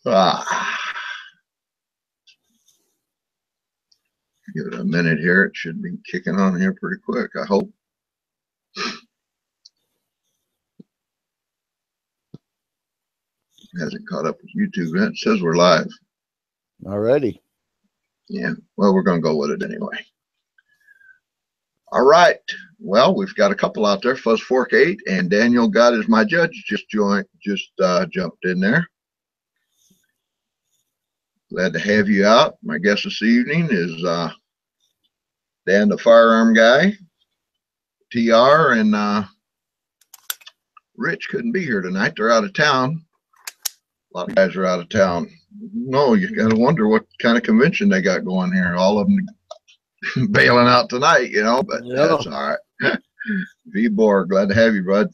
Ah, give it a minute here. It should be kicking on here pretty quick, I hope. Hasn't caught up with YouTube yet. It says we're live. Alrighty. Yeah, well, we're going to go with it anyway. All right. Well, we've got a couple out there. Fuzz Fork 8 and Daniel God is my judge just jumped in there. Glad to have you out. My guest this evening is Dan the Firearm Guy, TR, and Rich couldn't be here tonight. They're out of town. A lot of guys are out of town. No, you got to wonder what kind of convention they got going here. All of them bailing out tonight, you know, but that's all right. V-Borg, glad to have you, bud.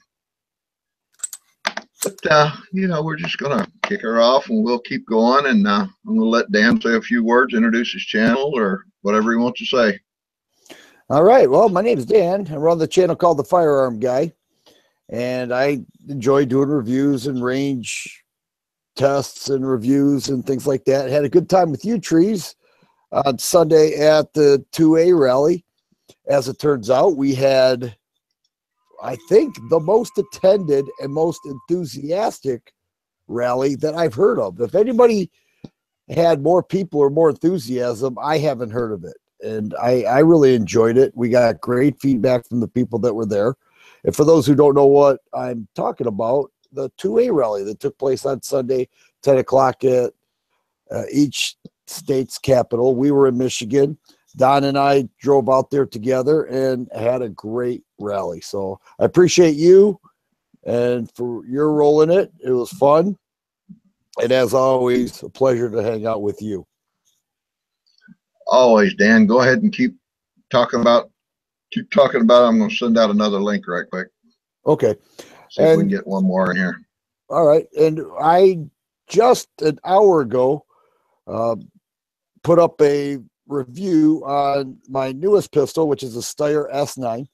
But, you know, we're just going to kick her off and we'll keep going. And I'm going to let Dan say a few words, introduce his channel or whatever he wants to say. All right. Well, my name is Dan. I run the channel called The Firearm Guy. And I enjoy doing reviews and range tests and reviews and things like that. Had a good time with you, Trees, on Sunday at the 2A rally. As it turns out, we had, I think, the most attended and most enthusiastic rally that I've heard of. If anybody had more people or more enthusiasm, I haven't heard of it. And I really enjoyed it. We got great feedback from the people that were there. And for those who don't know what I'm talking about, the 2A rally that took place on Sunday, 10 o'clock at each state's capital. We were in Michigan. Don and I drove out there together and had a great rally. So I appreciate you and for your role in it. It was fun. And as always, a pleasure to hang out with you. Always, Dan. Go ahead and keep talking about it. I'm going to send out another link right quick. Okay. See if we can get one more in here. All right. And I just an hour ago put up a review on my newest pistol, which is a Steyr S9.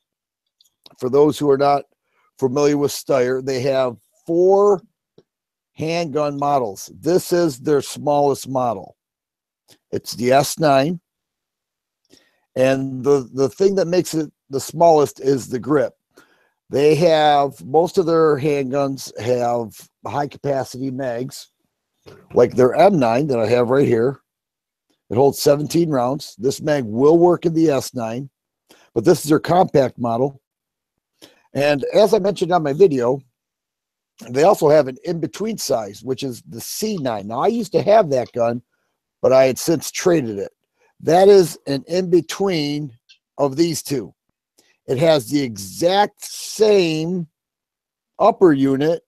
For those who are not familiar with Steyr, they have 4 handgun models. This is their smallest model. It's the S9. And the thing that makes it the smallest is the grip. They have, most of their handguns have high capacity mags, like their M9 that I have right here. It holds 17 rounds. This mag will work in the S9, but this is their compact model. And as I mentioned on my video, they also have an in-between size, which is the C9. Now, I used to have that gun, but I had since traded it. That is an in-between of these two. It has the exact same upper unit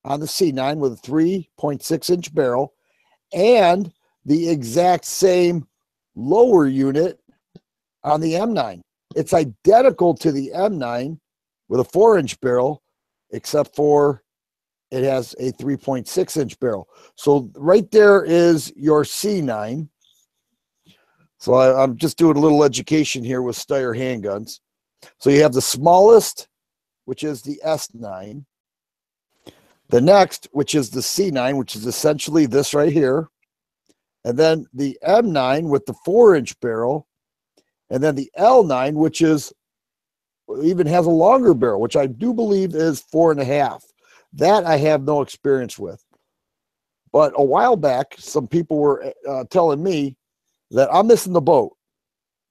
on the C9 with a 3.6-inch barrel and the exact same lower unit on the M9. It's identical to the M9 with a 4-inch barrel, except for it has a 3.6-inch barrel. So right there is your C9. So I'm just doing a little education here with Steyr handguns. So you have the smallest, which is the S9. The next, which is the C9, which is essentially this right here. And then the M9 with the 4-inch barrel. And then the L9, which is even has a longer barrel, which I do believe is 4.5. That I have no experience with. But a while back, some people were telling me that I'm missing the boat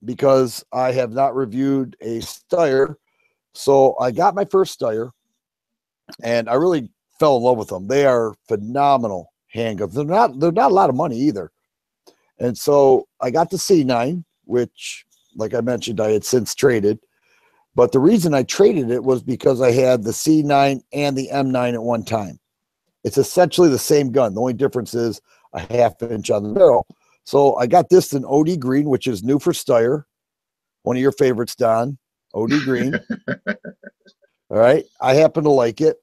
because I have not reviewed a Steyr. So I got my first Steyr, and I really fell in love with them. They are phenomenal handguns. They're not a lot of money either. And so I got the C9, which, like I mentioned, I had since traded. But the reason I traded it was because I had the C9 and the M9 at one time. It's essentially the same gun. The only difference is a 1/2 inch on the barrel. So I got this in OD green, which is new for Steyr. One of your favorites, Don. OD green. All right. I happen to like it.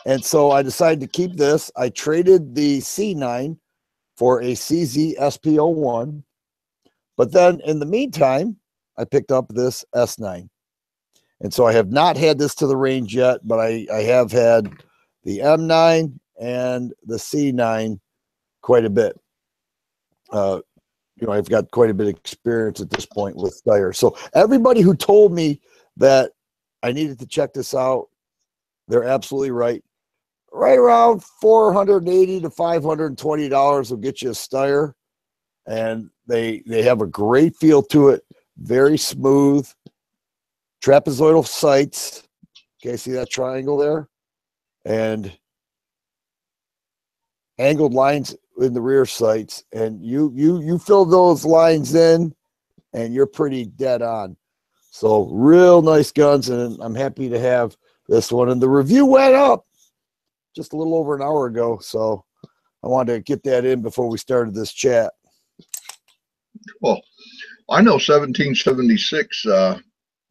And so I decided to keep this. I traded the C9 for a CZ SP01. But then in the meantime, I picked up this S9. And so I have not had this to the range yet, but I have had the M9 and the C9 quite a bit. You know, I've got quite a bit of experience at this point with Steyr. So everybody who told me that I needed to check this out, they're absolutely right. Right around $480 to $520 will get you a Steyr, and they have a great feel to it. Very smooth, trapezoidal sights. Okay, see that triangle there, and angled lines in the rear sights, and you fill those lines in, and you're pretty dead on. So real nice guns, and I'm happy to have this one. And the review went up just a little over an hour ago, so I wanted to get that in before we started this chat. Well, I know 1776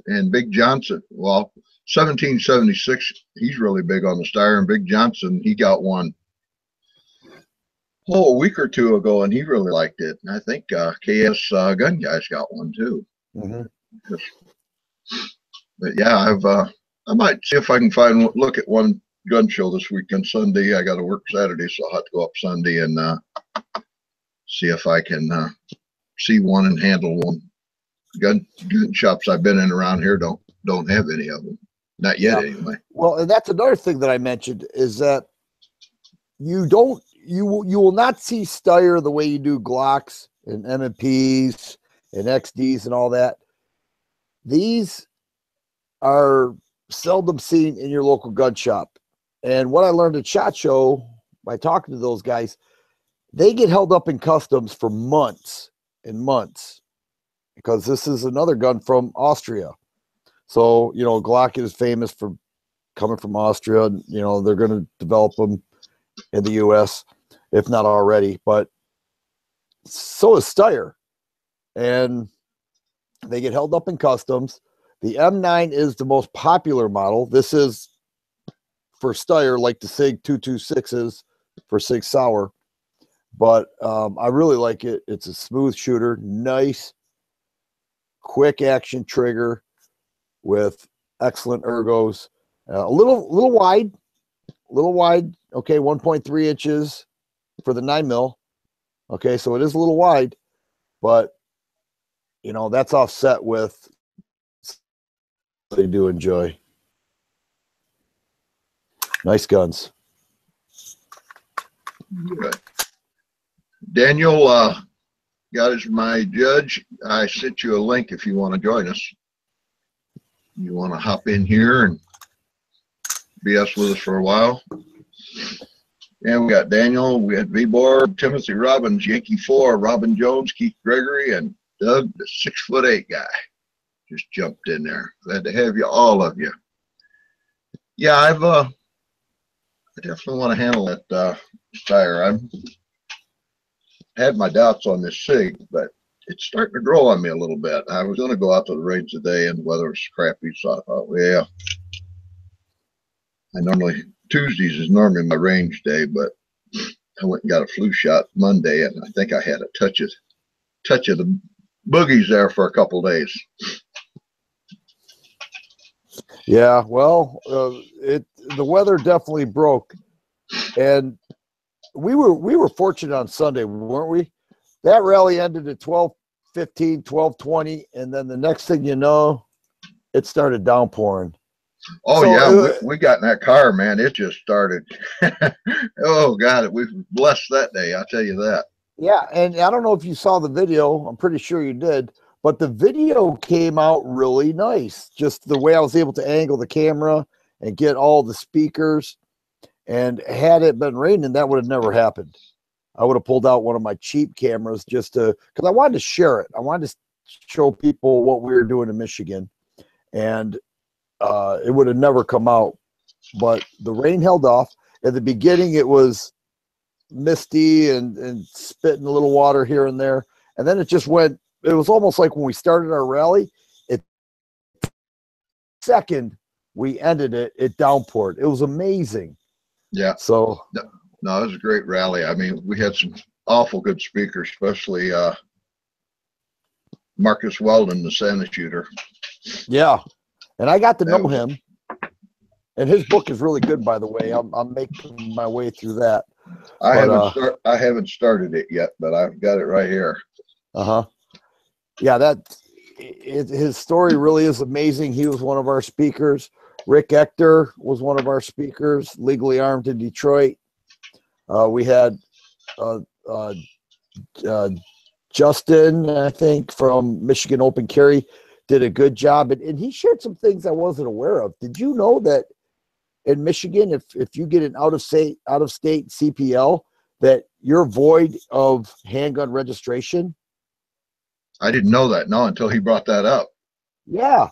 and Big Johnson. Well, 1776, he's really big on the Steyr, and Big Johnson, he got one a week or two ago, and he really liked it. And I think KS Gun Guy's got one too. Mm-hmm. But yeah, I might see if I can look at one gun show this weekend. Sunday, I got to work Saturday, so I'll have to go up Sunday and see if I can see one and handle one. Gun shops I've been in around here don't have any of them, not yet anyway. Well, and that's another thing that I mentioned is that you will not see Steyr the way you do Glocks and M&Ps and XDs and all that. These are seldom seen in your local gun shop. And what I learned at SHOT Show by talking to those guys, they get held up in customs for months and months because this is another gun from Austria. So, you know, Glock is famous for coming from Austria. And, you know, they're going to develop them in the U.S., if not already. But so is Steyr. And they get held up in customs. The M9 is the most popular model. This is for Steyr, like the SIG 226 is for SIG Sauer. But I really like it. It's a smooth shooter, nice, quick action trigger with excellent ergos. A little wide. Okay, 1.3 inches for the 9mm. Okay, so it is a little wide, but you know that's offset with they do enjoy. Nice guns. Good. Daniel got as my judge. I sent you a link if you want to join us. You want to hop in here and BS with us for a while. And we got Daniel, we had V-Borg, Timothy Robbins, Yankee 4, Robin Jones, Keith Gregory, and Doug, the 6'8" guy. Just jumped in there. Glad to have you, all of you. Yeah, I definitely want to handle that Steyr. I've had my doubts on this SIG, but it's starting to grow on me a little bit. I was going to go out to the range today, and the weather was crappy, so I thought, well, yeah. Tuesdays is normally my range day, but I went and got a flu shot Monday, and I think I had a touch of the boogies there for a couple days. Yeah, well, the weather definitely broke, and we were fortunate on Sunday, weren't we? That rally ended at 12:15, 12:20, and then the next thing you know, it started downpouring. Oh, so, yeah, we got in that car, man. It just started. Oh, God, we were blessed that day. I'll tell you that. Yeah, and I don't know if you saw the video. I'm pretty sure you did. But the video came out really nice. Just the way I was able to angle the camera and get all the speakers. And had it been raining, that would have never happened. I would have pulled out one of my cheap cameras just to, because I wanted to share it. I wanted to show people what we were doing in Michigan. And it would have never come out, but the rain held off. At the beginning, it was misty and spitting a little water here and there. And then it just went, it was almost like when we started our rally, second we ended it, it downpoured. It was amazing. Yeah. So no, it was a great rally. I mean, we had some awful good speakers, especially Marcus Weldon, the Santa shooter. Yeah. And I got to know him, and his book is really good, by the way. I'm making my way through that. But I haven't started it yet, but I've got it right here. Yeah, his story really is amazing. He was one of our speakers. Rick Ector was one of our speakers, legally armed in Detroit. We had Justin, I think, from Michigan Open Carry, did a good job. And he shared some things I wasn't aware of. Did you know that in Michigan, if you get an out of state CPL, that you're void of handgun registration? I didn't know that, no, until he brought that up. Yeah.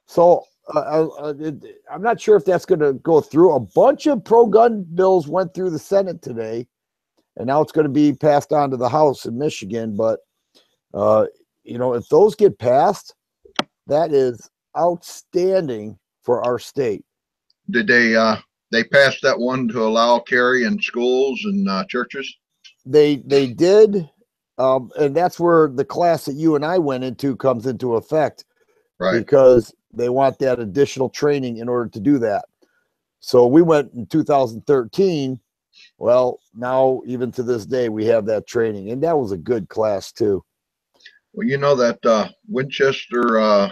So I'm not sure if that's going to go through. A bunch of pro-gun bills went through the Senate today, and now it's going to be passed on to the House in Michigan. But, if those get passed, that is outstanding for our state. Did they pass that one to allow carry in schools and churches? They did, and that's where the class that you and I went into comes into effect, right? Because they want that additional training in order to do that. So we went in 2013. Well, now even to this day, we have that training, and that was a good class too. Well, you know that Winchester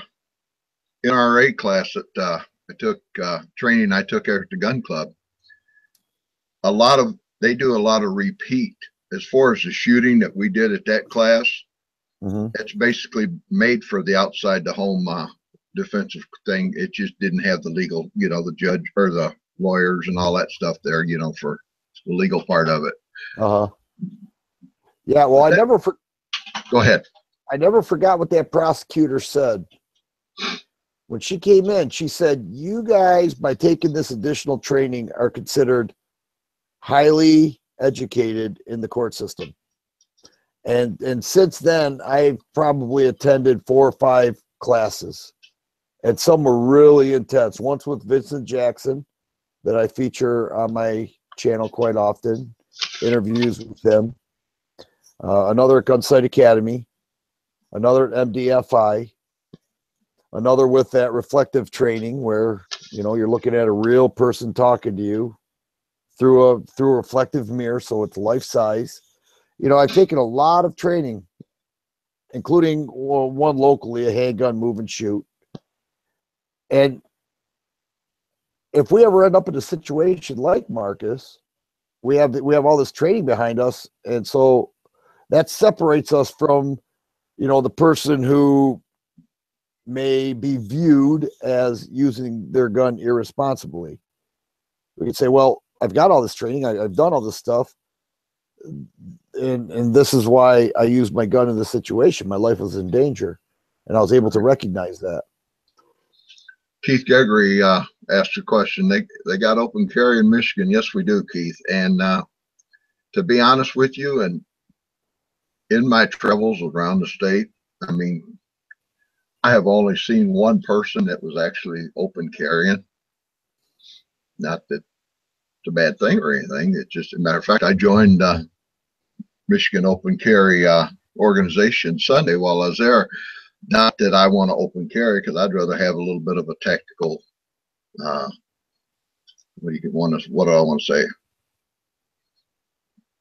NRA class that I took training I took at the gun club. They do a lot of repeat as far as the shooting that we did at that class. It's basically made for the outside the home defensive thing. It just didn't have the legal, the judge or the lawyers and all that stuff there, for the legal part of it. Yeah. Well, go ahead. I never forgot what that prosecutor said. When she came in, she said, you guys, by taking this additional training, are considered highly educated in the court system. And since then, I've probably attended 4 or 5 classes, and some were really intense. Once with Vincent Jackson, that I feature on my channel quite often, interviews with him. Another at Gunsight Academy, another at MDFI, another with that reflective training where, you're looking at a real person talking to you through a reflective mirror, so it's life size. I've taken a lot of training, including one locally, a handgun move and shoot. And if we ever end up in a situation like Marcus, we have all this training behind us, and so that separates us from, the person who may be viewed as using their gun irresponsibly. We can say, well, I've got all this training, I've done all this stuff, and this is why I used my gun in this situation. My life was in danger, and I was able to recognize that. Keith Gregory asked a question. They got open carry in Michigan. Yes, we do, Keith. And to be honest with you, and in my travels around the state, I mean, I have only seen one person that was actually open carrying. Not that it's a bad thing or anything. It's just a matter of fact, I joined Michigan Open Carry organization Sunday while I was there. Not that I want to open carry, because I'd rather have a little bit of a tactical. What do I want to say?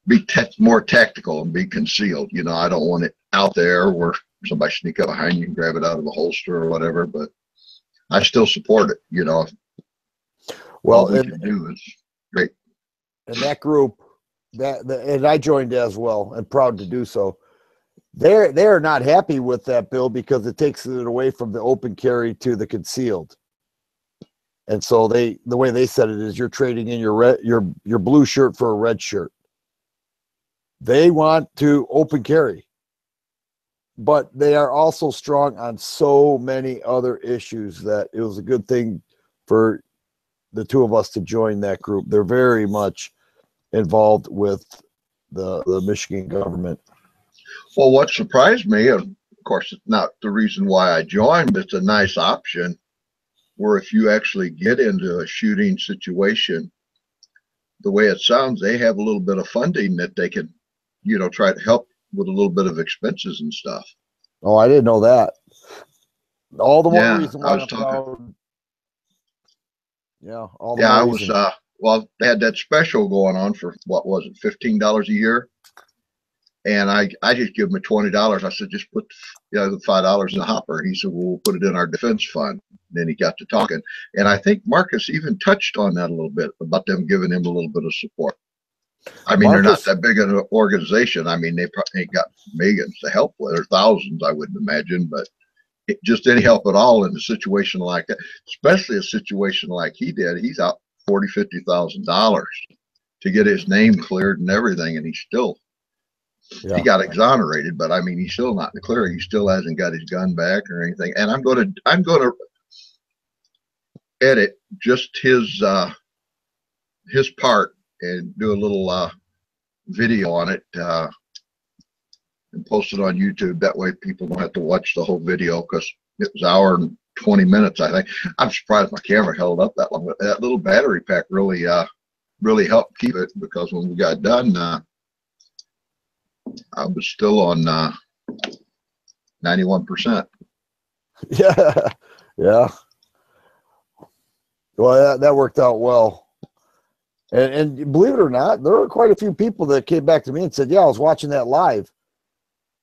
Be more tactical and be concealed. I don't want it out there where somebody sneak up behind you and grab it out of a holster or whatever. But I still support it. Well, all we can do is great. And that group, and I joined as well, and proud to do so. They're not happy with that bill because it takes it away from the open carry to the concealed. And so the way they said it is, you're trading in your blue shirt for a red shirt. They want to open carry, but they are also strong on so many other issues that it was a good thing for the two of us to join that group. They're very much involved with the Michigan government. Well, what surprised me, of course, it's not the reason why I joined, but it's a nice option where if you actually get into a shooting situation, the way it sounds, they have a little bit of funding that they can, try to help with a little bit of expenses and stuff. Oh, I didn't know that. All the more reason why I'm proud. Yeah, all the more reason. well, they had that special going on for, what was it, $15 a year. And I just give him a $20. I said, just put the $5 in the hopper. He said, well, we'll put it in our defense fund. Then he got to talking. And I think Marcus even touched on that a little bit about them giving him a little bit of support. I mean, they're not that big of an organization. I mean, they probably ain't got millions to help with, or thousands, I wouldn't imagine, but just any help at all in a situation like that, especially a situation like he did. He's out $40,000-$50,000 to get his name cleared and everything, and he's still, he got exonerated, but I mean, he's still not in the clear. He still hasn't got his gun back or anything. And I'm going to edit just his part and do a little video on it and post it on YouTube. That way people don't have to watch the whole video, because it was an hour and 20 minutes, I think. I'm surprised my camera held up that long, but that little battery pack really helped keep it, because when we got done, I was still on 91%. Yeah. Yeah. Well, that worked out well. And believe it or not, there were quite a few people that came back to me and said, yeah, I was watching that live.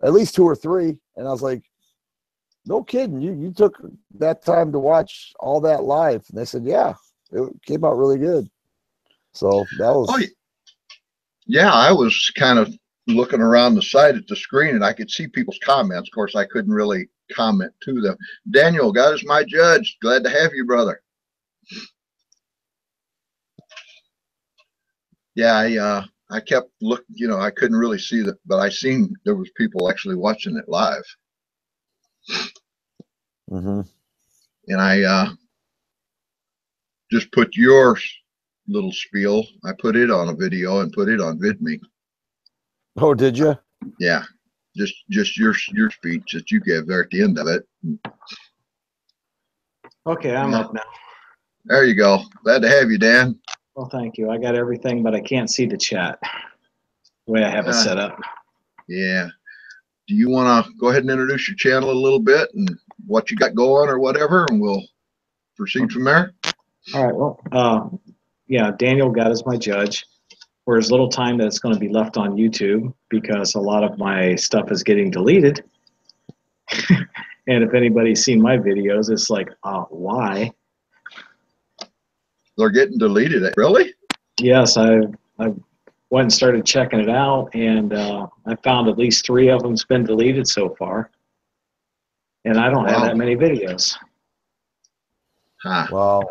At least 2 or 3. And I was like, no kidding. You took that time to watch all that live. And they said, yeah, it came out really good. So that was. Oh, yeah, I was kind of looking around the side at the screen, and I could see people's comments. Of course, I couldn't really comment to them. Daniel, God is my judge. Glad to have you, brother. Yeah, I kept looking, I couldn't really see that, but I seen there was people actually watching it live. Mm-hmm. And I just put your little spiel. I put it on a video and put it on VidMe. Oh, did you? Yeah, just your speech that you gave there at the end of it. Okay, I'm up now. There you go. Glad to have you, Dan. Well, thank you. I got everything, but I can't see the chat the way I have it set up. Yeah. Do you want to go ahead and introduce your channel a little bit and what you got going or whatever, and we'll proceed from there? All right. Well, yeah, Daniel God is my judge. There's little time that's going to be left on YouTube, because a lot of my stuff is getting deleted. And if anybody's seen my videos, it's like, why? They're getting deleted. Really? Yes, I went and started checking it out, and I found at least 3 of them's been deleted so far. And I don't have that many videos. Huh. Wow,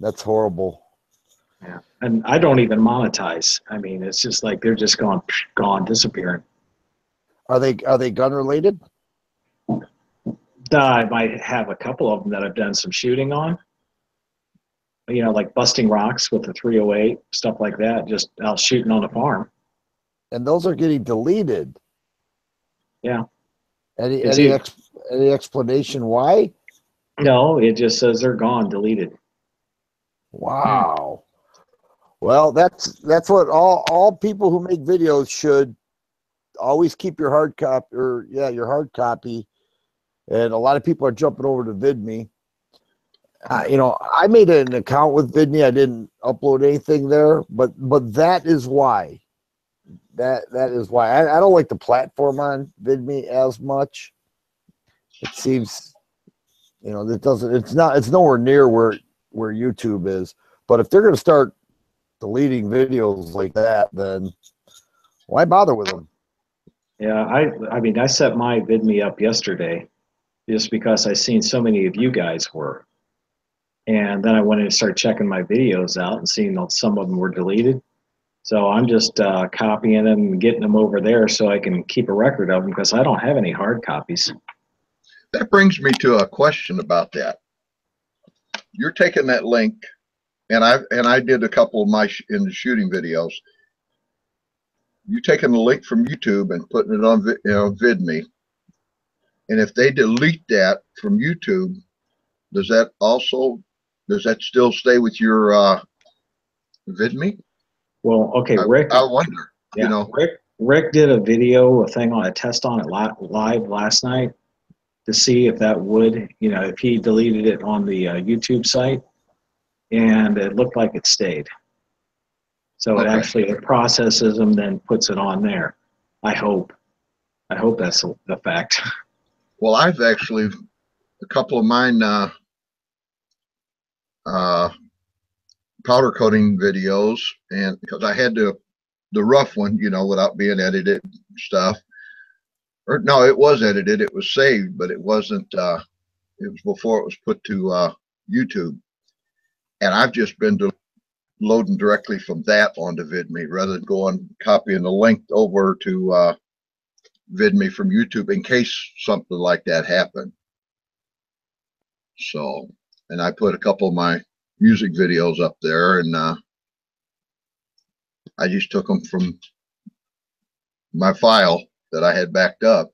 that's horrible. Yeah, and I don't even monetize. I mean, it's just like they're just gone, disappearing. Are they gun related? I might have a couple of them that I've done some shooting on. Like busting rocks with the 308, stuff like that, just out shooting on the farm. And those are getting deleted. Yeah. Any explanation why? No, it just says they're gone, deleted. Wow. Well, that's what all people who make videos should always keep your hard copy, your hard copy. And a lot of people are jumping over to VidMe. I made an account with VidMe. I didn't upload anything there, but that is why. That is why I don't like the platform on VidMe as much. It seems, it's nowhere near where YouTube is. But if they're going to start deleting videos like that, then why bother with them? Yeah, I mean, I set my VidMe up yesterday just because I seen so many of you guys were. And then I went in and started checking my videos out and seeing that some of them were deleted. So I'm just copying them and getting them over there so I can keep a record of them, because I don't have any hard copies. That brings me to a question about that. You're taking that link, and I did a couple of my in the shooting videos. You taking the link from YouTube and putting it on VidMe, and if they delete that from YouTube, does that still stay with your VidMe? Well, okay, Rick. I wonder. Yeah, Rick did a video, a test on it live last night to see if that would, if he deleted it on the YouTube site, and it looked like it stayed. So it Okay. actually it processes them, then puts it on there. I hope. I hope that's the fact. Well, I've actually, a couple of mine powder coating videos, and because I had the rough one, you know, without being edited stuff. Or no, it was edited. It was saved, but it wasn't. It was before it was put to YouTube, and I've just been loading directly from that onto VidMe rather than going copying the link over to VidMe from YouTube in case something like that happened. So, and I put a couple of my music videos up there, and I just took them from my file that I had backed up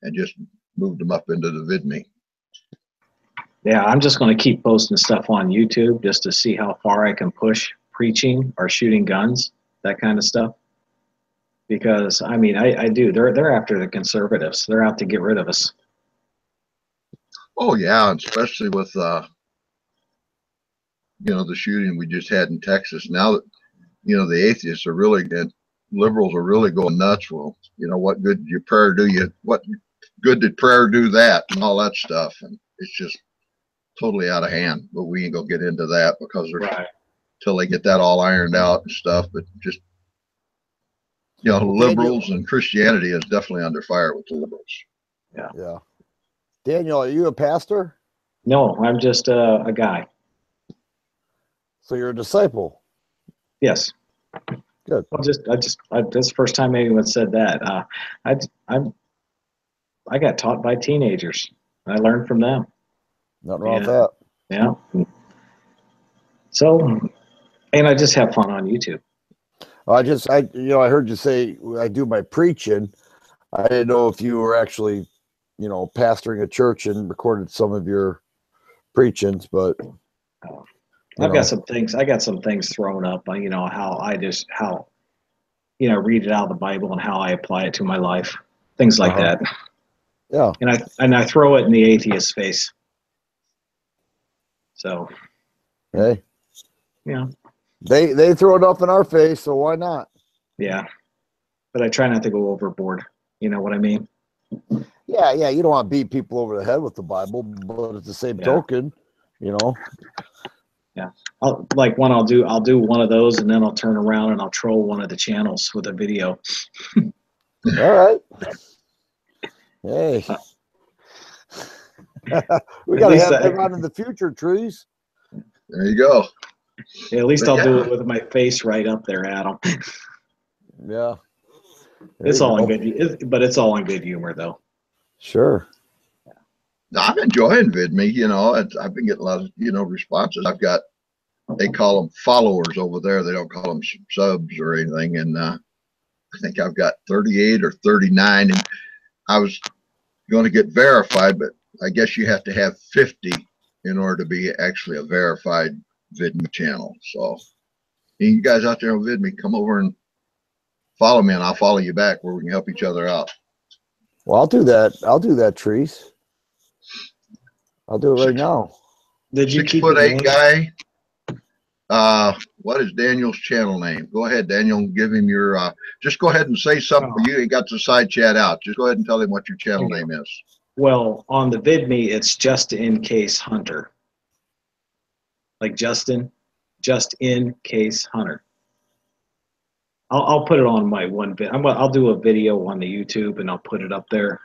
and just moved them up into the VidMe. Yeah, I'm just going to keep posting stuff on YouTube just to see how far I can push preaching or shooting guns, that kind of stuff. Because I mean, I do. They're after the conservatives. They're out to get rid of us. Oh yeah, especially with you know, the shooting we just had in Texas. Now that, you know, the atheists are really good, liberals are really going nuts. Well, you know, what good did your prayer do you? What good did prayer do that and all that stuff? And it's just totally out of hand. But we ain't gonna get into that because there's Right. till they get that all ironed out and stuff. But just, you know, Well, liberals and Christianity is definitely under fire with the liberals. Yeah. Yeah. Daniel, are you a pastor? No, I'm just a guy. So you're a disciple. Yes. Good. This is the first time anyone said that. I got taught by teenagers. I learned from them. Nothing wrong with that. Yeah. So, and I just have fun on YouTube. I heard you say I do my preaching. I didn't know if you were actually, you know, pastoring a church and recorded some of your preachings, but I've got some things. I got some things thrown up. You know how you know, read it out of the Bible and how I apply it to my life, things like that. Yeah. And I throw it in the atheist's face. So, Hey, yeah, they throw it up in our face, so why not? yeah. But I try not to go overboard. You know what I mean? Yeah. You don't want to beat people over the head with the Bible, but at the same token, you know. Yeah. I'll do one of those, and then I'll turn around and I'll troll one of the channels with a video. All right. Hey. We got to have them on in the future, Trees. There you go. Yeah, at least I'll do it with my face right up there at them. Yeah. It's all in good, but it's all in good humor, though. Sure. I'm enjoying VidMe. You know, I've been getting a lot of, you know, responses. I've got, they call them followers over there. They don't call them subs or anything. And I think I've got 38 or 39. And I was going to get verified, but I guess you have to have 50 in order to be actually a verified VidMe channel. So you guys out there on VidMe, come over and follow me, and I'll follow you back where we can help each other out. Well, I'll do that, Trees. I'll do it right now. Did you 6'8" guy. What is Daniel's channel name? Go ahead, Daniel. Give him your. Just go ahead and say something. You ain't got the side chat out. Just go ahead and tell him what your channel name is. Well, on the VidMe, it's Just In Case Hunter. Like Justin, Just In Case Hunter. I'll put it on my one bit. I'll do a video on the YouTube and I'll put it up there.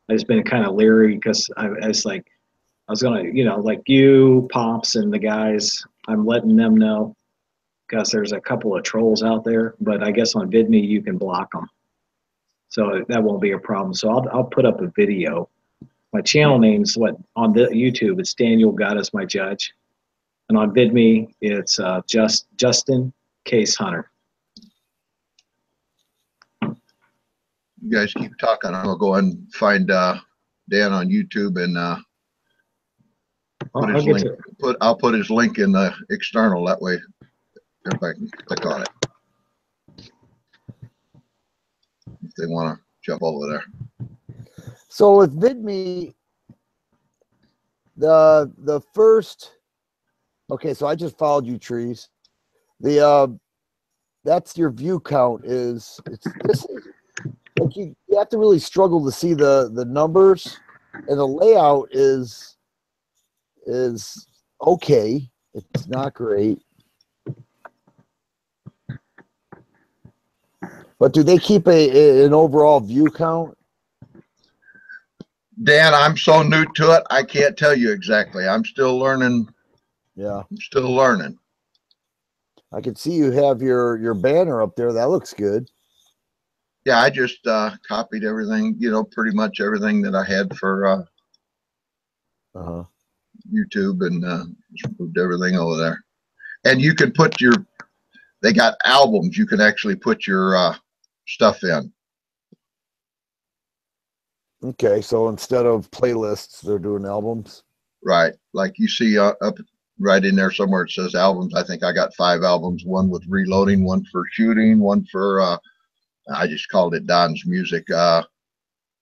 I've just been kind of leery because I was gonna, you know, like you, Pops, and the guys. I'm letting them know because there's a couple of trolls out there. But I guess on VidMe you can block them, so that won't be a problem. So I'll put up a video. My channel name's on the YouTube. It's Daniel God is my judge, and on VidMe it's Justin Case Hunter. You guys keep talking. I'll go and find Dan on YouTube and put his link. I'll put his link in the external. That way, everybody can click on it if they want to jump over there. So with VidMe, the first. Okay, so I just followed you, Trees. The that's your view count. Is it's this like you have to really struggle to see the numbers, and the layout is okay. It's not great. But do they keep an overall view count? Dan, I'm so new to it, I can't tell you exactly. I'm still learning. Yeah. I'm still learning. I can see you have your banner up there. That looks good. Yeah, I just copied everything, pretty much everything that I had for YouTube, and just moved everything over there. And you can put they got albums. You can actually put your stuff in. Okay, so instead of playlists, they're doing albums. Right. Like you see up right in there somewhere, it says albums. I think I got 5 albums, one with reloading, one for shooting, one for, I just called it Don's Music,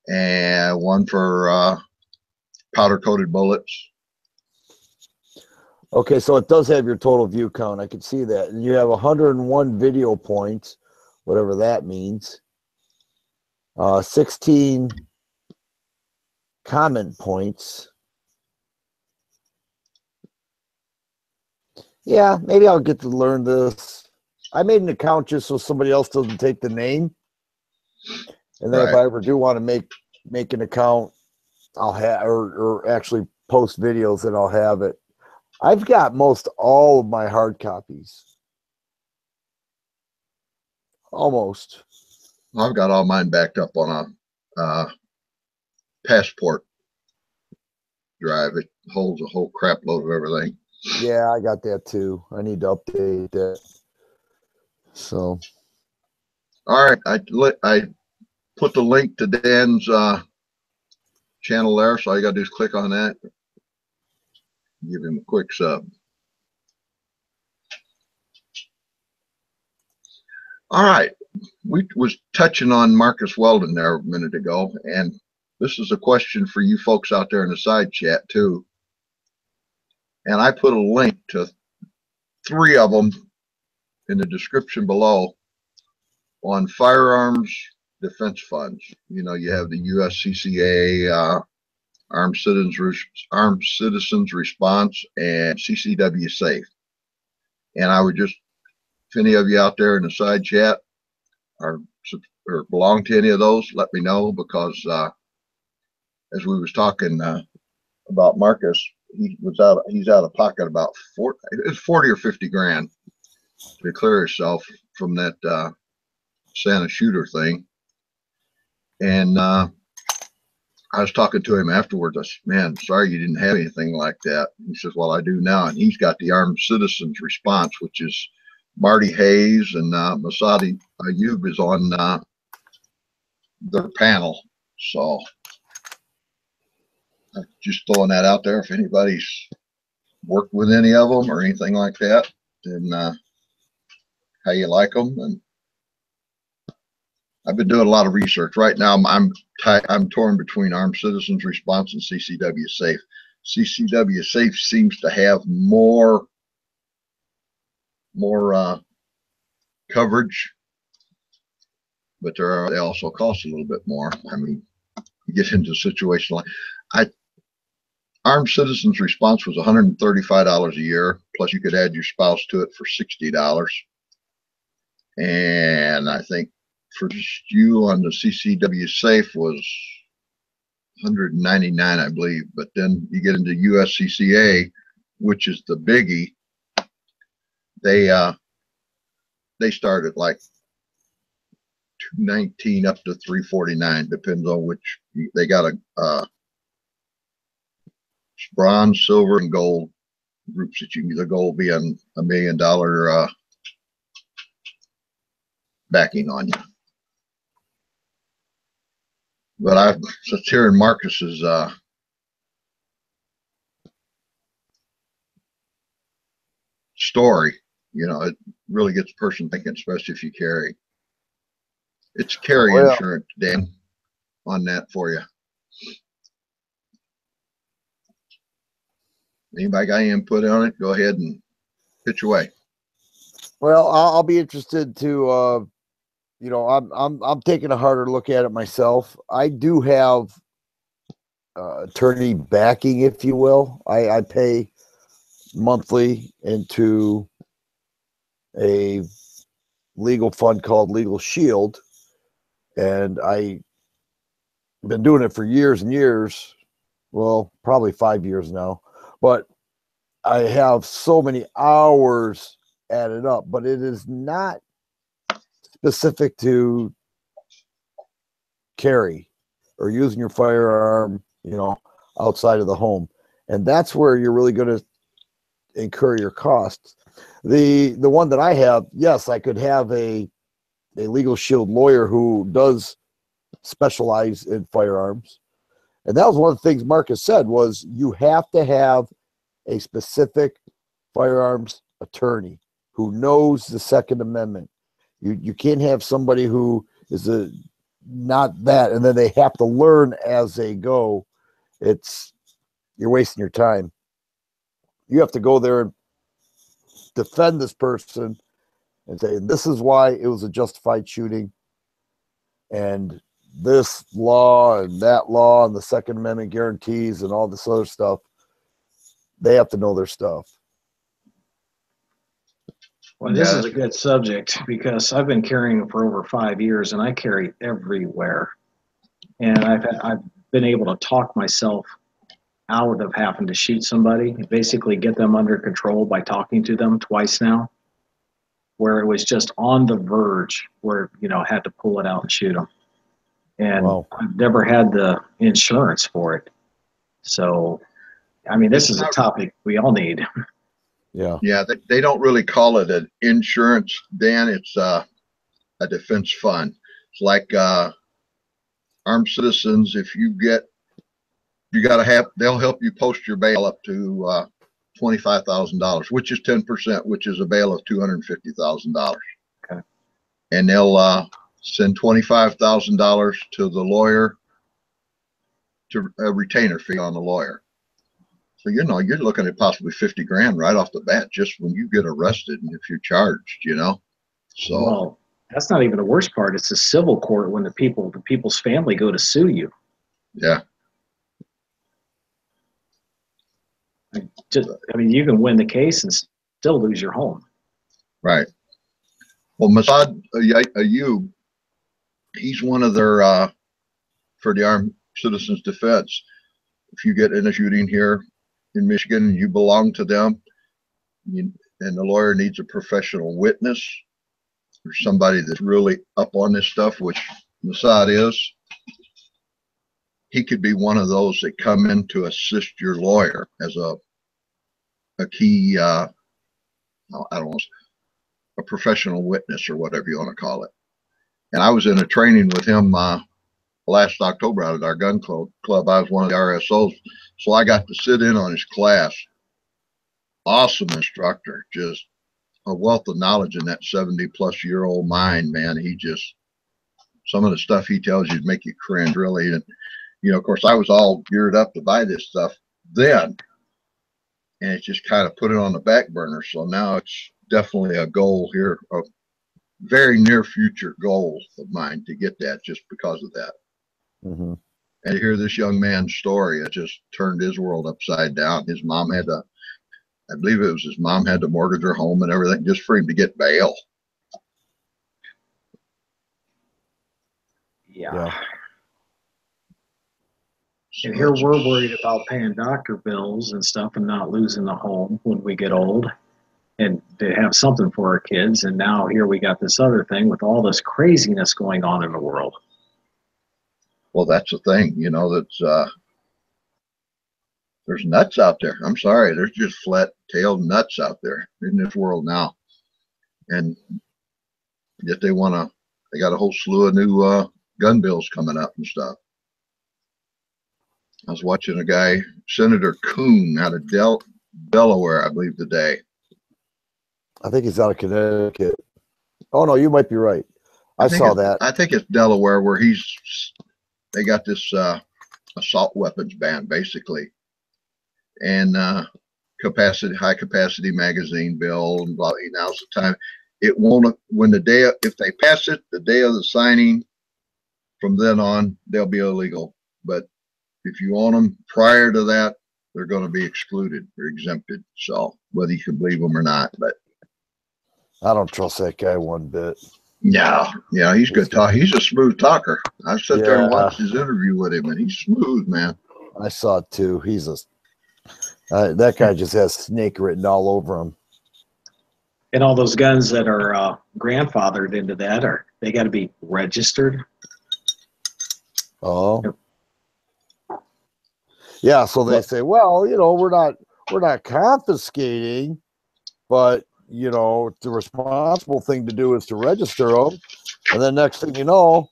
and one for powder coated bullets. Okay, so it does have your total view count. I can see that. And you have 101 video points, whatever that means. 16 comment points. Yeah, maybe I'll get to learn this. I made an account just so somebody else doesn't take the name. And then if I ever do want to make an account, I'll have or actually post videos, and I'll have it. I've got most all of my hard copies. Almost. I've got all mine backed up on a passport drive. It holds a whole crap load of everything. Yeah, I got that too. I need to update that. So, all right, I put the link to Dan's channel there, so all you gotta do is click on that. Give him a quick sub. All right, we was touching on Marcus Weldon there a minute ago, and this is a question for you folks out there in the side chat too. And I put a link to 3 of them in the description below on firearms defense funds. You have the USCCA, Armed Citizens Response, and CCW Safe. And I would just, if any of you out there in the side chat or belong to any of those, let me know, because as we was talking about Marcus, he's out of pocket about 40 or 50 grand to clear himself from that Santa shooter thing. And I was talking to him afterwards. I said, man, sorry you didn't have anything like that. He says, well, I do now. And he's got the Armed Citizens Response, which is Marty Hayes and Masadi Ayub is on their panel. So just throwing that out there. If anybody's worked with any of them or anything like that, then how you like them. And I've been doing a lot of research. Right now, I'm torn between Armed Citizens Response and CCW Safe. CCW Safe seems to have more coverage, but they also cost a little bit more. I mean, you get into a situation like Armed Citizens Response was $135 a year, plus you could add your spouse to it for $60. And I think for you on the CCW Safe was $199, I believe. But then you get into USCCA, which is the biggie. They start at like $219 up to $349, depends on which. They got a bronze, silver, and gold groups that you can. The gold being $1 million backing on you. But I was hearing Marcus's story. It really gets a person thinking, especially if you carry. It's carry insurance, Dan, on that for you. Anybody got any input on it? Go ahead and pitch away. Well, I'll be interested to. You know, I'm taking a harder look at it myself. I do have attorney backing, if you will. I pay monthly into a legal fund called Legal Shield, and I've been doing it for years and years. Well, probably 5 years now, but I have so many hours added up, but it is not specific to carry or using your firearm, you know, outside of the home. And that's where you're really going to incur your costs. The one that I have, yes, I could have a Legal Shield lawyer who does specialize in firearms. And that was one of the things Marcus said was you have to have a specific firearms attorney who knows the Second Amendment. You can't have somebody who is not that, and then they have to learn as they go. You're wasting your time. You have to go there and defend this person and say, this is why it was a justified shooting. And this law and that law and the Second Amendment guarantees and all this other stuff, they have to know their stuff. Well, this is a good subject because I've been carrying for over 5 years and I carry everywhere. And I've been able to talk myself out of having to shoot somebody, basically get them under control by talking to them twice now, where it was just on the verge where, you know, I had to pull it out and shoot them. And wow. I've never had the insurance for it. So, I mean, this is a topic we all need. Yeah. Yeah. They don't really call it an insurance, Dan. It's a defense fund. It's like armed citizens. If you they'll help you post your bail up to $25,000, which is 10%, which is a bail of $250,000. Okay. And they'll send $25,000 to the lawyer, to a retainer fee on the lawyer. So, you know, you're looking at possibly 50 grand right off the bat just when you get arrested and if you're charged, you know. So well, that's not even the worst part. It's a civil court when the people's family go to sue you. Yeah. I mean, you can win the case and still lose your home. Right. Well, Masad Ayub, he's one of their, for the Armed Citizens Defense. If you get in a shooting here in Michigan and you belong to them, and the lawyer needs a professional witness or somebody that's really up on this stuff, which Masad is, he could be one of those that come in to assist your lawyer as a key, I don't know, a professional witness or whatever you want to call it. And I was in a training with him last October out at our gun club. I was one of the RSOs, so I got to sit in on his class. Awesome instructor, just a wealth of knowledge in that 70-plus-year-old mind, man. Some of the stuff he tells you make you cringe, really. And, you know, of course, I was all geared up to buy this stuff then, and it just kind of put it on the back burner. So now it's definitely a goal here, a very near future goal of mine to get that just because of that. Mm-hmm. And to hear this young man's story, it just turned his world upside down. His mom had to, I believe it was his mom had to mortgage her home and everything just for him to get bail. Yeah. And here we're worried about paying doctor bills and stuff and not losing the home when we get old and to have something for our kids. And now here we got this other thing with all this craziness going on in the world. Well, that's the thing, you know, there's nuts out there. I'm sorry. There's just flat-tailed nuts out there in this world now. And yet they got a whole slew of new gun bills coming up and stuff. I was watching a guy, Senator Coon, out of Delaware, I believe, today. I think he's out of Connecticut. Oh, no, you might be right. I saw that. I think it's Delaware where they got this assault weapons ban, basically. And high capacity magazine bill, and blah, now's the time. it won't, when the day, if they pass it the day of the signing, from then on, they'll be illegal. But if you own them prior to that, they're going to be excluded or exempted. So whether you can believe them or not, but I don't trust that guy one bit. no, yeah, he's good talk. He's a smooth talker. I sat there and Yeah. watched his interview with him, and he's smooth, man. I saw it too. He's a that guy just has snake written all over him. And all those guns that are grandfathered into that, are they got to be registered? Oh, yeah. So they say, well, you know, we're not confiscating, but you know, the responsible thing to do is to register them. And then next thing you know,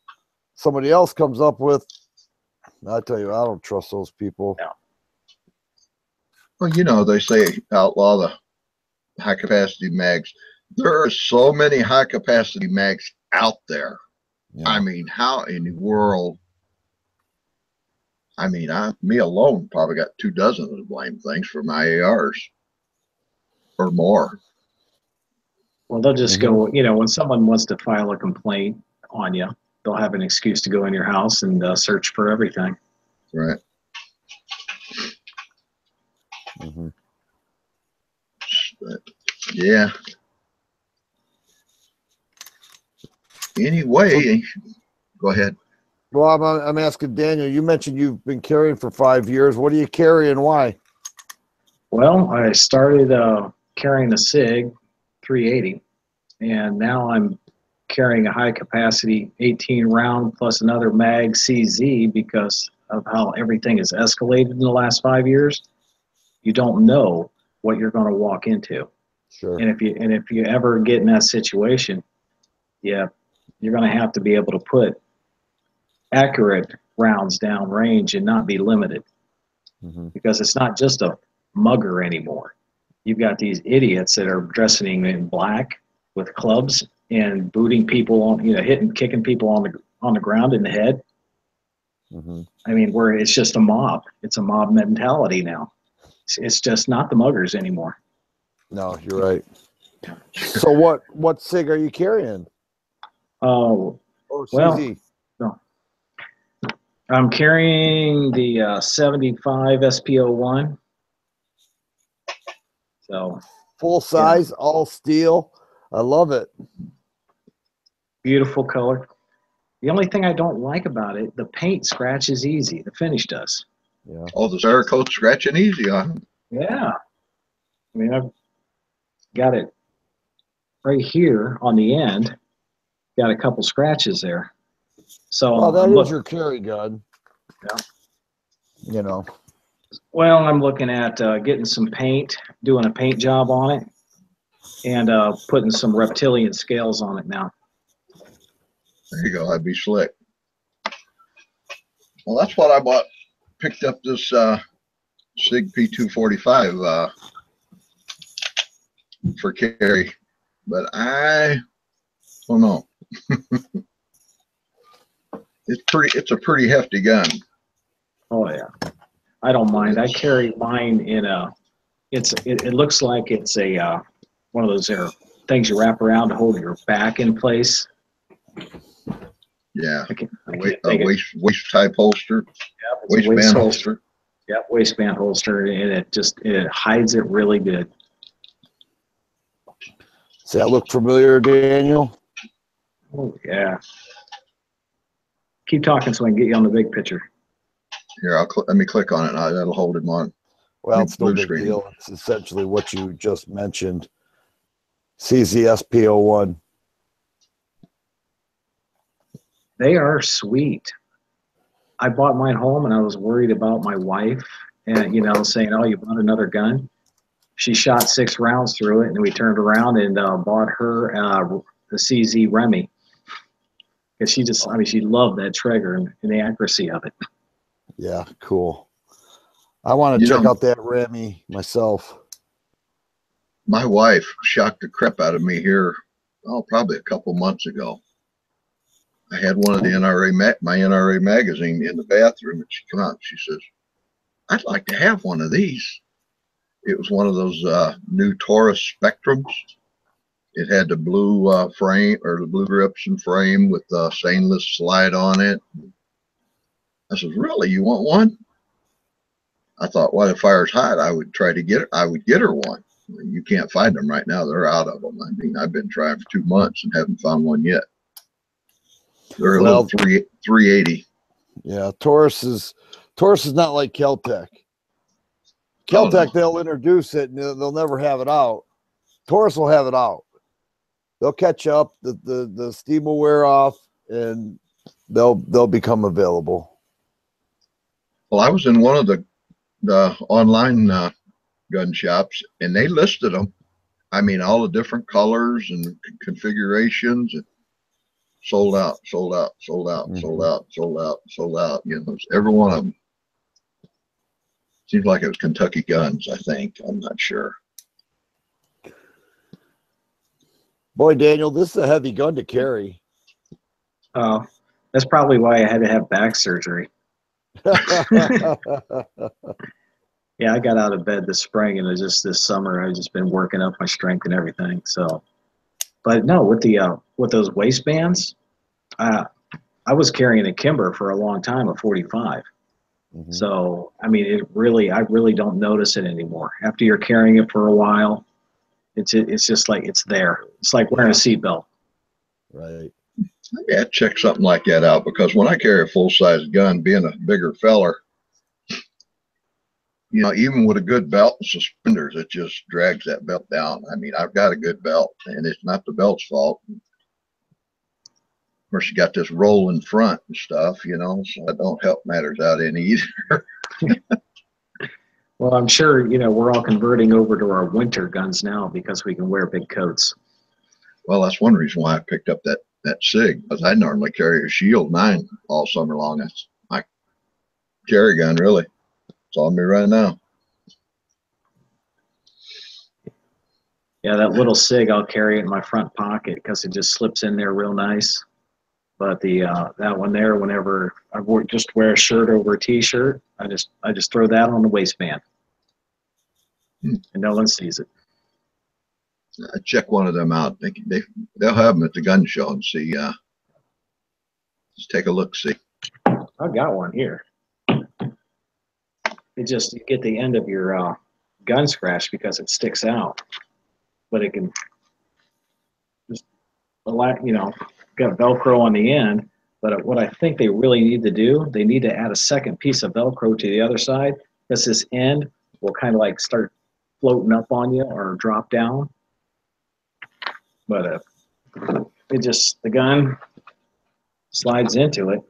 somebody else comes up with, I tell you, I don't trust those people. Yeah. Well, you know, they say outlaw the high capacity mags. There are so many high capacity mags out there. Yeah. I mean, how in the world? I mean, me alone probably got 24 of the blame things for my ARs or more. Well, they'll just go, you know, when someone wants to file a complaint on you, they'll have an excuse to go in your house and search for everything. Right. But, yeah. Anyway, go ahead. Well, I'm asking Daniel, you mentioned you've been carrying for 5 years. What do you carry and why? Well, I started carrying a SIG 380, and now I'm carrying a high capacity 18 round plus another mag CZ because of how everything has escalated in the last 5 years. You don't know what you're going to walk into. Sure. And if you ever get in that situation, yeah, you're going to have to be able to put accurate rounds down range and not be limited, because it's not just a mugger anymore. You've got these idiots that are dressing in black with clubs and booting people on, you know, kicking people on the ground in the head. I mean, where it's just a mob. It's a mob mentality now. It's just not the muggers anymore. No, you're right. So what SIG are you carrying? Oh, or well, CZ? no. I'm carrying the 75 SP01. So Full size, all steel. I love it. Beautiful color. The only thing I don't like about it, the paint scratches easy. The finish does. Yeah. Oh, the Cerakote scratching easy on them. Yeah. I mean, I've got it right here on the end. Got a couple scratches there. So Well, that is your carry gun. Yeah. You know. Well, I'm looking at getting some paint, doing a paint job on it, and putting some reptilian scales on it now. There you go. That'd be slick. Well, that's what I bought. Picked up this SIG P245 for carry, but I don't know. It's a pretty hefty gun. Oh yeah, I don't mind. I carry mine in a. It looks like it's a one of those things you wrap around to hold your back in place. Yeah, waist type holster. Yep, waistband holster. Yep, waistband holster, and it hides it really good. Does that look familiar, Daniel? Oh yeah. Keep talking so I can get you on the big picture. Here, let me click on it. That'll hold him on. Well, it's no big deal. It's essentially what you just mentioned. CZSP01. They are sweet. I bought mine home and I was worried about my wife and, you know, saying, oh, you bought another gun. She shot 6 rounds through it, and we turned around and bought her the CZ Remy. Because she just, I mean, she loved that trigger and the accuracy of it. Yeah, cool. I want to check out that Remy myself. My wife shocked the crap out of me here, probably a couple months ago. I had one of the my NRA magazine in the bathroom, and she came out and she says, I'd like to have one of these. It was one of those new Taurus Spectrums. it had the blue frame, or the blue grips and frame with the stainless slide on it. I said, really, you want one? I thought, well, if fire's hot, I would try to get it. I would get her one. You can't find them right now. They're out of them. I mean, I've been trying for 2 months and haven't found one yet. They're a little 380. Yeah, Taurus is not like Keltec. Keltec, they'll introduce it and they'll never have it out. Taurus will have it out. They'll catch up. The steam will wear off, and they'll become available. Well, I was in one of the online gun shops, and they listed them. I mean, all the different colors and configurations, and sold out, sold out, sold out, sold out, sold out, sold out. You know, every one of them. Seems like it was Kentucky Guns, I think. I'm not sure. Boy, Daniel, this is a heavy gun to carry. Oh, that's probably why I had to have back surgery. Yeah, I got out of bed this spring, and it was just this summer I've just been working up my strength and everything. So, but no, with the with those waistbands, I was carrying a Kimber for a long time, a 45. So, I mean, I really don't notice it anymore. After you're carrying it for a while, it's just like it's there. It's like wearing a seatbelt. Right. Yeah, check something like that out, because when I carry a full-size gun, being a bigger feller, you know, even with a good belt and suspenders, it just drags that belt down. I mean, I've got a good belt, and it's not the belt's fault. Of course, you got this roll in front and stuff, you know, so that don't help matters out any easier. Well, I'm sure, you know, we're all converting over to our winter guns now because we can wear big coats. Well, that's one reason why I picked up that SIG, because I normally carry a Shield 9 all summer long. That's my carry gun, really. It's on me right now. Yeah, that little SIG, I'll carry it in my front pocket because it just slips in there real nice. But the that one there, whenever I just wear a shirt over a t-shirt, I just throw that on the waistband, and no one sees it. I check one of them out. They'll have them at the gun show and see. Just take a look, see. I've got one here. It just, you get the end of your gun scratched because it sticks out, but it can just, you know, got Velcro on the end. But what I think they really need to do, they need to add a second piece of Velcro to the other side, because this end will kind of like start floating up on you or drop down. But it just, the gun slides into it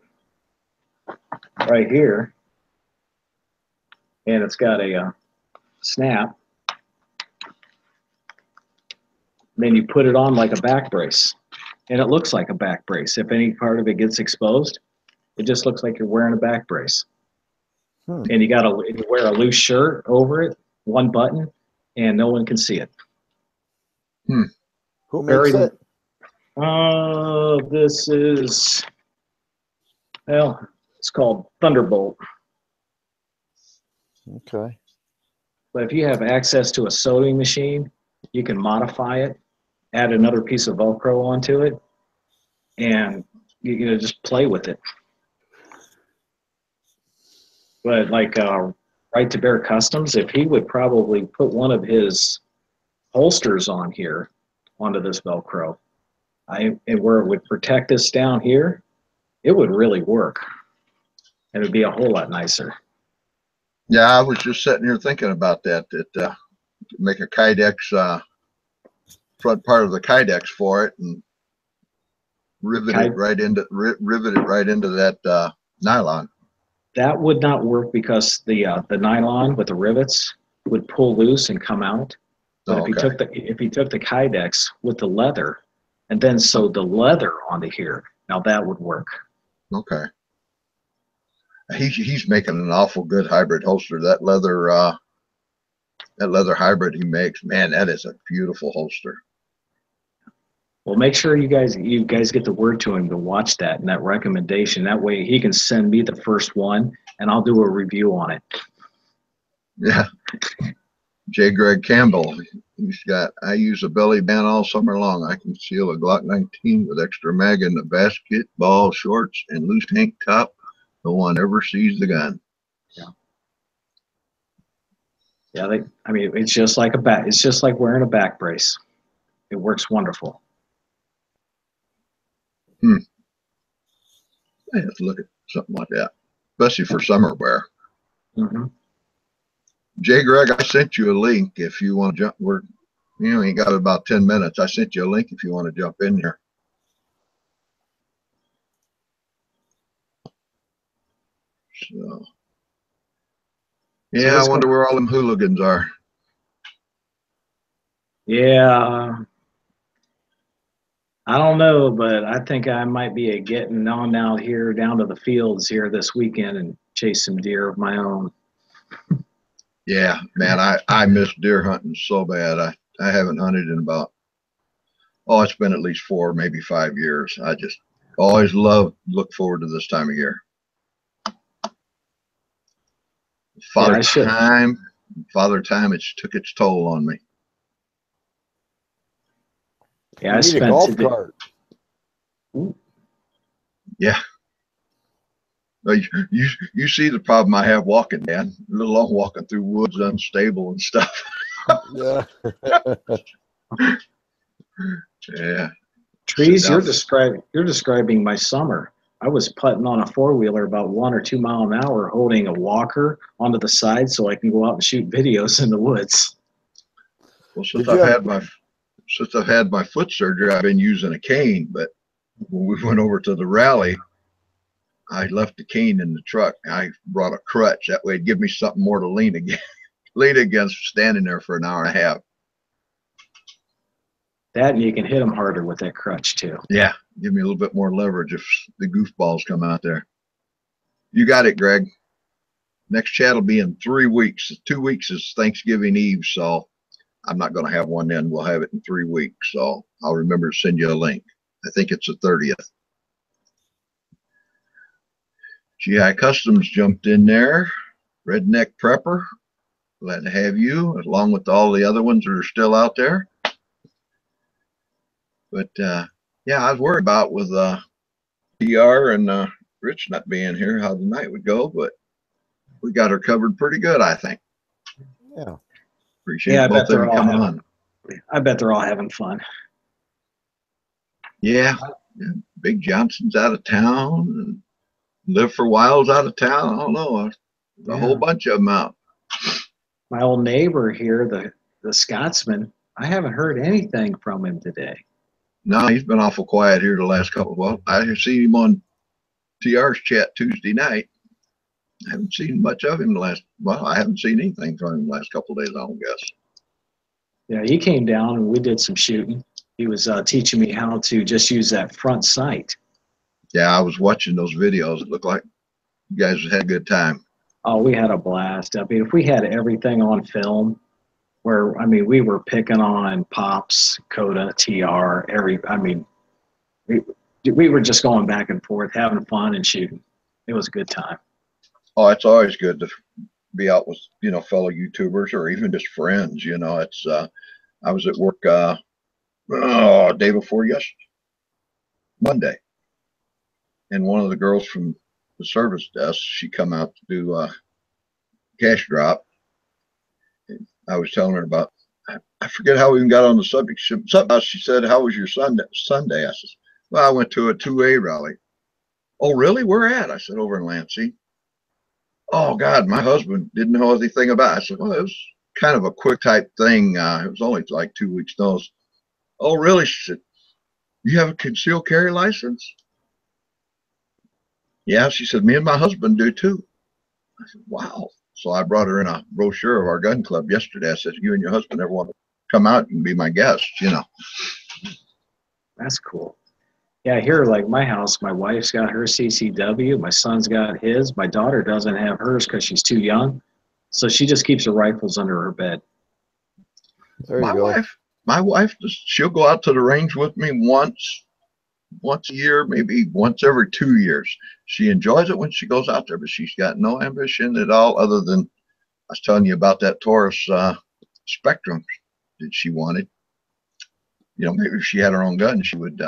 right here, and it's got a snap. Then you put it on like a back brace, and it looks like a back brace. If any part of it gets exposed, it just looks like you're wearing a back brace. And you wear a loose shirt over it, one button, and no one can see it. Who makes it? This is, well, it's called Thunderbolt. Okay. But if you have access to a sewing machine, you can modify it, add another piece of Velcro onto it, and you know, just play with it. But like Right to Bear Customs, if he would probably put one of his holsters on here, onto this Velcro, and where it would protect this down here, it would really work. It would be a whole lot nicer. Yeah, I was just sitting here thinking about that. Make a Kydex front part of the Kydex for it, and rivet it right into that nylon. That would not work because the nylon with the rivets would pull loose and come out. But if he took the Kydex with the leather and then sewed the leather onto here, now that would work. Okay. He's making an awful good hybrid holster. That leather hybrid he makes, man, that is a beautiful holster. Well, make sure you guys get the word to him to watch that and that recommendation. That way he can send me the first one and I'll do a review on it. Yeah. J. Greg Campbell. He's got, I use a belly band all summer long. I conceal a Glock 19 with extra mag in the basketball shorts and loose tank top. No one ever sees the gun. Yeah. Yeah, I mean, it's just like it's just like wearing a back brace. It works wonderful. I have to look at something like that, especially for summer wear. Mm-hmm. Jay Greg, I sent you a link if you want to jump. You got about 10 minutes. I sent you a link if you want to jump in here. So, yeah, I wonder where all them hooligans are. Yeah, I don't know, but I think I might be getting on out here down to the fields here this weekend and chase some deer of my own. Yeah, man, I miss deer hunting so bad. I haven't hunted in about, it's been at least 4, maybe 5 years. I just always look forward to this time of year. Father time, it's took its toll on me. Yeah, I spent a golf cart. Yeah. You see the problem I have walking, Dan. A little long walking through woods, unstable and stuff. Yeah. Yeah. Trees, you're describing my summer. I was putting on a 4-wheeler about 1 or 2 miles an hour, holding a walker onto the side so I can go out and shoot videos in the woods. Well, since I've had my foot surgery, I've been using a cane. But when we went over to the rally, I left the cane in the truck. I brought a crutch. That way, it'd give me something more to lean against standing there for an hour and a half. That, and you can hit them harder with that crutch too. Yeah, give me a little bit more leverage if the goofballs come out there. You got it, Greg. Next chat will be in 3 weeks. 2 weeks is Thanksgiving Eve, so I'm not going to have one then. We'll have it in 3 weeks. So I'll remember to send you a link. I think it's the 30th. GI Customs jumped in there. Redneck Prepper. Glad to have you, along with all the other ones that are still out there. But yeah, I was worried about with TR and Rich not being here how the night would go, but we got her covered pretty good, I think. Yeah. Appreciate both of you coming on. I bet they're all having fun. Yeah. Big Johnson's out of town, and Live for Wild's out of town. I don't know. A whole bunch of them out. My old neighbor here, the Scotsman, I haven't heard anything from him today. No, he's been awful quiet here the last couple. Well, I seen him on TR's chat Tuesday night. I haven't seen much of him I haven't seen anything from him the last couple of days, I don't guess. Yeah, he came down and we did some shooting. He was teaching me how to just use that front sight. Yeah, I was watching those videos. It looked like you guys had a good time. Oh, we had a blast. I mean, if we had everything on film, we were picking on Pops, Coda, TR, we were just going back and forth, having fun and shooting. It was a good time. Oh, it's always good to be out with, fellow YouTubers or even just friends. It's, I was at work, day before yesterday, Monday. And one of the girls from the service desk, she come out to do a cash drop. And I was telling her about, I forget how we even got on the subject. She said, how was your Sunday? I said, well, I went to a 2A rally. Oh, really? Where at? I said, over in Lansing. Oh, God, my husband didn't know anything about it. I said, well, it was kind of a quick type thing. It was only like 2 weeks notice. Oh, really? She said, you have a concealed carry license? Yeah, she said, me and my husband do too. I said, wow. So I brought her in a brochure of our gun club yesterday. I said, you and your husband ever want to come out and be my guest, That's cool. Yeah, here, like my house, my wife's got her CCW, my son's got his, my daughter doesn't have hers because she's too young. So she just keeps her rifles under her bed. There you go. My wife, she'll go out to the range with me once a year, maybe once every 2 years. She enjoys it when she goes out there, but she's got no ambition at all other than I was telling you about that Taurus spectrum that she wanted. You know, maybe if she had her own gun, she would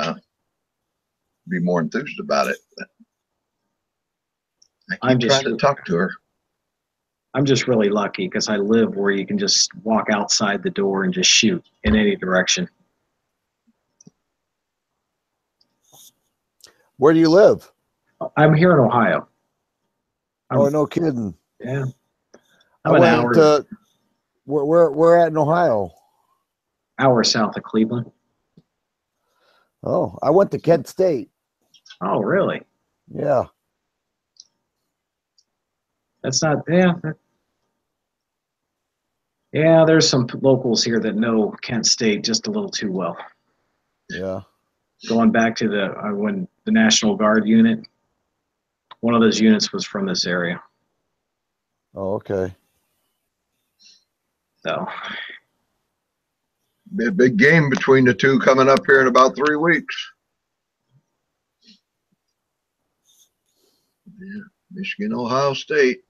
be more enthused about it. But I keep trying to talk to her. I'm just really lucky because I live where you can just walk outside the door and just shoot in any direction. Where do you live? I'm here in Ohio. Oh, no kidding. Yeah. I'm an hour. Where at in Ohio? Hour south of Cleveland. Oh, I went to Kent State. Oh, really? Yeah. That's not, yeah. Yeah, there's some locals here that know Kent State just a little too well. Yeah. Going back to when the National Guard unit, one of those units was from this area. Oh, okay. So. Be a big game between the two coming up here in about 3 weeks. Yeah, Michigan, Ohio State.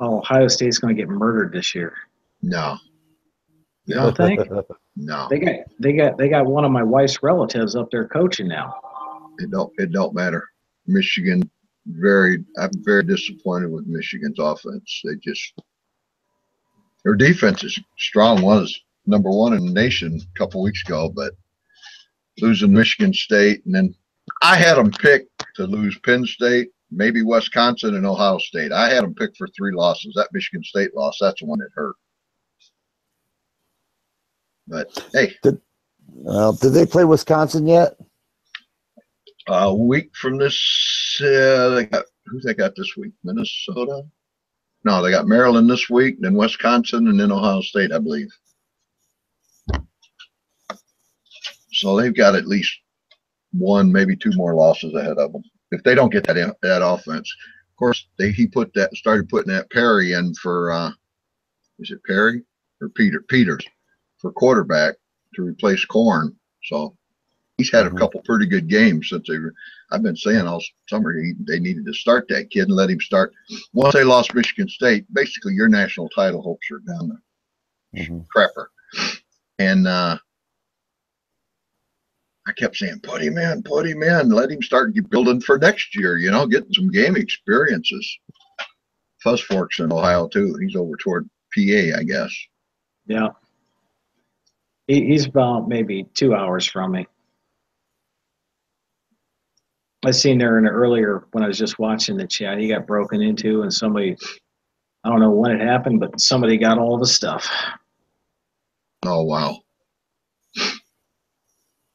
Oh, Ohio State's going to get murdered this year. No. You don't think? No. They got one of my wife's relatives up there coaching now. It don't matter. Michigan, I'm very disappointed with Michigan's offense. Their defense is strong. Was number 1 in the nation a couple weeks ago, but losing Michigan State, and then I had them picked to lose Penn State, maybe Wisconsin, and Ohio State. I had them picked for 3 losses. That Michigan State loss, that's the one that hurt. But hey, did they play Wisconsin yet? A week from this, who they got this week? Minnesota? No, they got Maryland this week, then Wisconsin, and then Ohio State, I believe. So they've got at least 1, maybe 2 more losses ahead of them if they don't get that offense. Of course, started putting that Perry in for is it Perry or Peters for quarterback to replace Corn. So he's had a couple pretty good games since I've been saying all summer they needed to start that kid and let him start. Once they lost Michigan State, basically your national title hopes are down the crapper. And I kept saying, put him in, let him start building for next year, getting some game experiences. Fuzz Fork's in Ohio too. He's over toward PA, I guess. Yeah. He's about maybe 2 hours from me. I seen there earlier when I was just watching the chat, he got broken into and somebody, I don't know when it happened, but somebody got all the stuff. Oh, wow.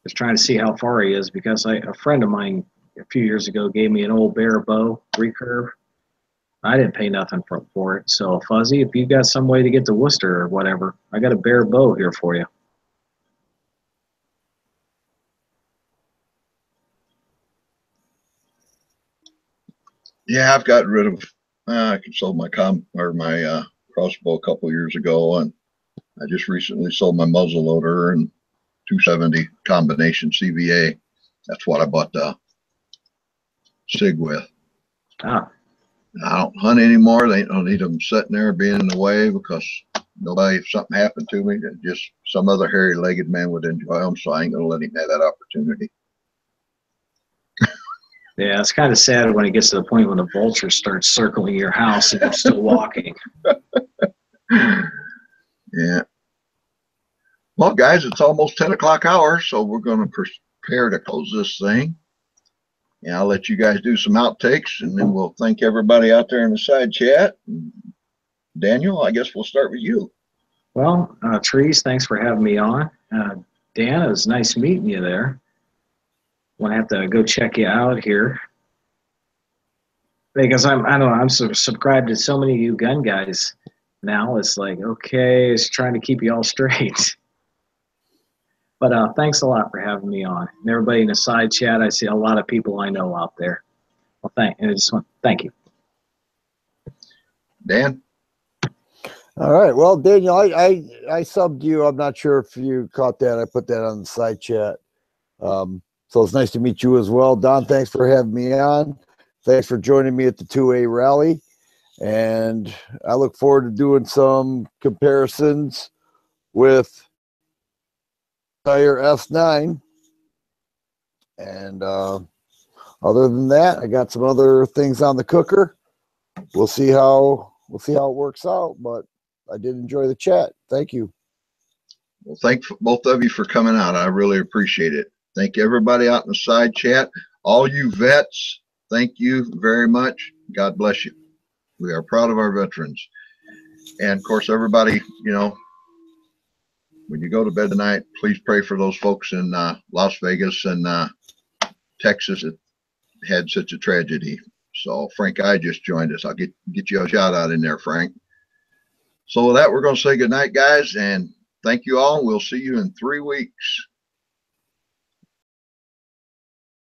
Just trying to see how far he is because a friend of mine a few years ago gave me an old Bear bow recurve. I didn't pay nothing for it. So Fuzzy, if you got some way to get to Worcester or whatever, I got a Bear bow here for you. Yeah, I've got rid of. I sold my crossbow a couple years ago, and I just recently sold my muzzle loader and 270 combination CVA. That's what I bought the SIG with. Ah. I don't hunt anymore. They don't need them sitting there being in the way because if something happened to me, just some other hairy-legged man would enjoy them. So I ain't gonna let him have that opportunity. Yeah, it's kind of sad when it gets to the point when the vulture starts circling your house and you're still walking. Yeah. Well, guys, it's almost 10 o'clock hour, so we're going to prepare to close this thing. And I'll let you guys do some outtakes, and then we'll thank everybody out there in the side chat. Daniel, I guess we'll start with you. Well, Therese, thanks for having me on. Dan, it was nice meeting you there. I'm gonna have to go check you out here because I'm subscribed to so many of you gun guys now. It's like, okay, it's trying to keep you all straight. But thanks a lot for having me on. And everybody in the side chat, I see a lot of people I know out there. Well, thank you. Dan? All right. Well, Daniel, I subbed you. I'm not sure if you caught that. I put that on the side chat. So it's nice to meet you as well. Don, thanks for having me on. Thanks for joining me at the 2A rally. And I look forward to doing some comparisons with Tire S9. And other than that, I got some other things on the cooker. We'll see how it works out, but I did enjoy the chat. Thank you. Well, thank both of you for coming out. I really appreciate it. Thank everybody out in the side chat. All you vets, thank you very much. God bless you. We are proud of our veterans. And of course, everybody, you know, when you go to bed tonight, please pray for those folks in Las Vegas and Texas that had such a tragedy. So Frank I just joined us. I'll get you a shout out in there, Frank. So with that, we're going to say good night, guys, and thank you all. We'll see you in 3 weeks.